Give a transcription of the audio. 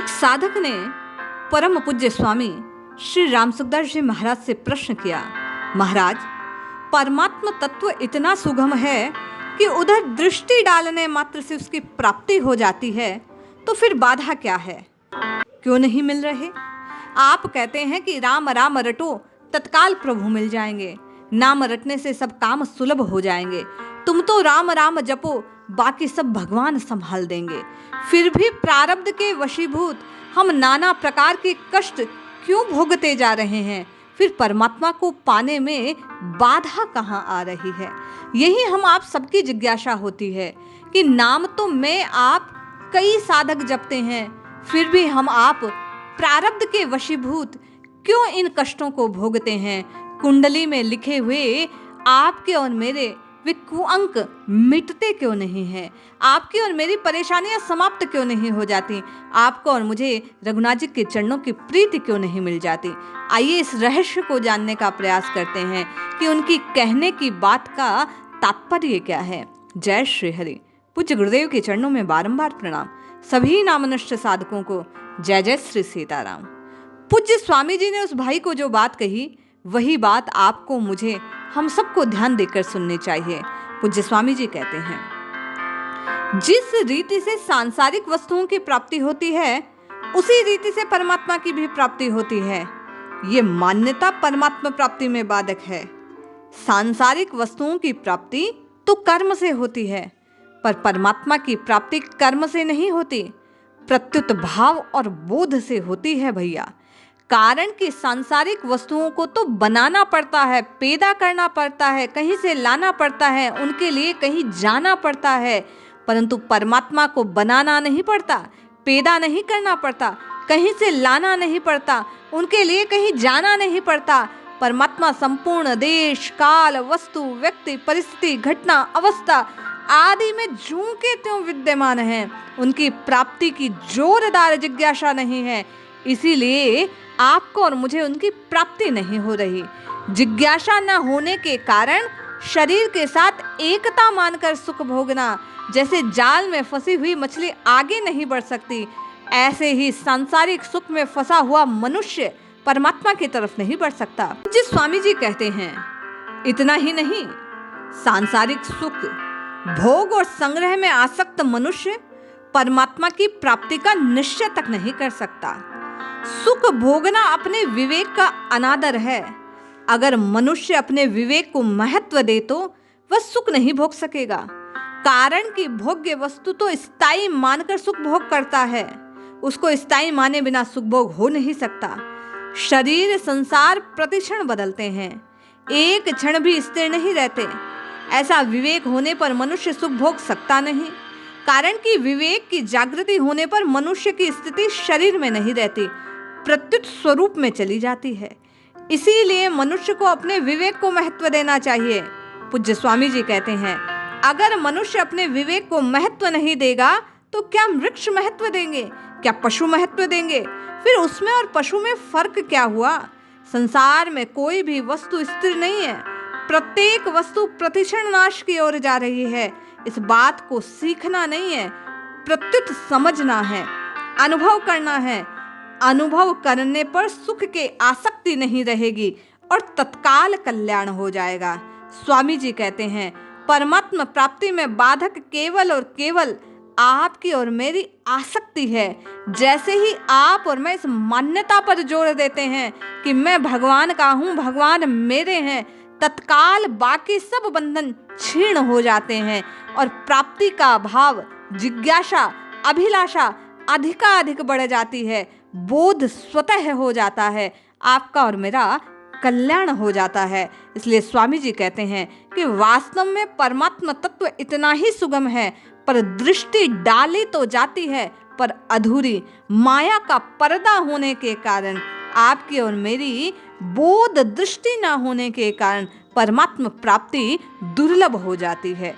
एक साधक ने परम पूज्य स्वामी श्री राम सुखदास जी महाराज से प्रश्न किया, महाराज, परमात्मा तत्व इतना सुगम है कि उधर दृष्टि डालने मात्र से उसकी प्राप्ति हो जाती है, तो फिर बाधा क्या है? क्यों नहीं मिल रहे? आप कहते हैं कि राम राम रटो तत्काल प्रभु मिल जाएंगे, नाम रटने से सब काम सुलभ हो जाएंगे। तुम तो राम राम जपो, बाकी सब भगवान संभाल देंगे। फिर भी प्रारब्ध के वशीभूत हम नाना प्रकार के कष्ट क्यों भोगते जा रहे हैं? फिर परमात्मा को पाने में बाधा कहाँ आ रही है? यही हम आप सबकी जिज्ञासा होती है कि नाम तो मैं आप कई साधक जपते हैं, फिर भी हम आप प्रारब्ध के वशीभूत क्यों इन कष्टों को भोगते हैं? कुंडली में लिखे हुए आपके और मेरे वे कुअंक मिटते क्यों नहीं हैं? आपकी और मेरी परेशानियां समाप्त क्यों नहीं हो जाती? आपको और मुझे रघुनाथ जी के चरणों की प्रीति क्यों नहीं मिल जाती? आइए इस रहस्य को जानने का प्रयास करते हैं कि उनकी कहने की बात का तात्पर्य क्या है। जय श्री हरि। पूज्य गुरुदेव के चरणों में बारंबार प्रणाम। सभी नामनिष्ठ साधकों को जय जय श्री सीताराम। पूज्य स्वामी जी ने उस भाई को जो बात कही, वही बात आपको, मुझे, हम सबको ध्यान देकर सुननी चाहिए। पूज्य स्वामी जी कहते हैं, जिस रीति से सांसारिक वस्तुओं की प्राप्ति होती है, उसी रीति से परमात्मा की भी प्राप्ति होती है। ये मान्यता परमात्मा प्राप्ति में बाधक है। सांसारिक वस्तुओं की प्राप्ति तो कर्म से होती है, पर परमात्मा की प्राप्ति कर्म से नहीं होती, प्रत्युत भाव और बोध से होती है भैया। कारण कि सांसारिक वस्तुओं को तो बनाना पड़ता है, पैदा करना पड़ता है, कहीं से लाना पड़ता है, उनके लिए कहीं जाना पड़ता है, परंतु परमात्मा को बनाना नहीं पड़ता, पैदा नहीं करना पड़ता, कहीं से लाना नहीं पड़ता, उनके लिए कहीं जाना नहीं पड़ता। परमात्मा संपूर्ण देश, काल, वस्तु, व्यक्ति, परिस्थिति, घटना, अवस्था आदि में ज्यों के त्यों विद्यमान है। उनकी प्राप्ति की जोरदार जिज्ञासा नहीं है, इसीलिए आपको और मुझे उनकी प्राप्ति नहीं हो रही। जिज्ञासा न होने के कारण शरीर के साथ एकता मानकर सुख भोगना, जैसे जाल में फंसी हुई मछली आगे नहीं बढ़ सकती, ऐसे ही सांसारिक सुख में फंसा हुआ मनुष्य परमात्मा की तरफ नहीं बढ़ सकता। जिस स्वामी जी कहते हैं, इतना ही नहीं, सांसारिक सुख, भोग और संग्रह में आसक्त मनुष्य परमात्मा की प्राप्ति का निश्चय तक नहीं कर सकता। सुख भोगना अपने विवेक का अनादर है। अगर मनुष्य अपने विवेक को महत्व दे तो वह सुख नहीं भोग सकेगा, कारण कि भोग्य वस्तु तो स्थायी मानकर सुख भोग करता है। उसको स्थायी माने बिना सुख भोग हो नहीं सकता। शरीर, संसार प्रतिक्षण बदलते हैं, एक क्षण भी स्थिर नहीं रहते। ऐसा विवेक होने पर मनुष्य सुख भोग सकता नहीं, कारण कि विवेक की जागृति होने पर मनुष्य की स्थिति शरीर में नहीं रहती, प्रत्युत स्वरूप में चली जाती है। इसीलिए मनुष्य को अपने विवेक को महत्व देना चाहिए। पूज्य स्वामी जी कहते हैं, अगर मनुष्य अपने विवेक को महत्व नहीं देगा तो क्या वृक्ष महत्व देंगे, क्या पशु महत्व देंगे? फिर उसमें और पशु में फर्क क्या हुआ? संसार में कोई भी वस्तु स्थिर नहीं है, प्रत्येक वस्तु प्रतिक्षण नाश की ओर जा रही है। इस बात को सीखना नहीं है, प्रत्युत समझना है, अनुभव करना है। अनुभव करने पर सुख के आसक्ति नहीं रहेगी और तत्काल कल्याण हो जाएगा। स्वामी जी कहते हैं, परमात्मा प्राप्ति में बाधक केवल और केवल आपकी और मेरी आसक्ति है। जैसे ही आप और मैं इस मान्यता पर जोर देते हैं कि मैं भगवान का हूँ, भगवान मेरे हैं, तत्काल बाकी सब बंधन क्षीण हो जाते हैं और प्राप्ति का भाव, जिज्ञासा, अभिलाषा अधिकाधिक बढ़ जाती है। बोध स्वतः हो जाता है, आपका और मेरा कल्याण हो जाता है। इसलिए स्वामी जी कहते हैं कि वास्तव में परमात्मा तत्व इतना ही सुगम है, पर दृष्टि डाली तो जाती है पर अधूरी। माया का पर्दा होने के कारण, आपकी और मेरी बोध दृष्टि न होने के कारण परमात्मा प्राप्ति दुर्लभ हो जाती है।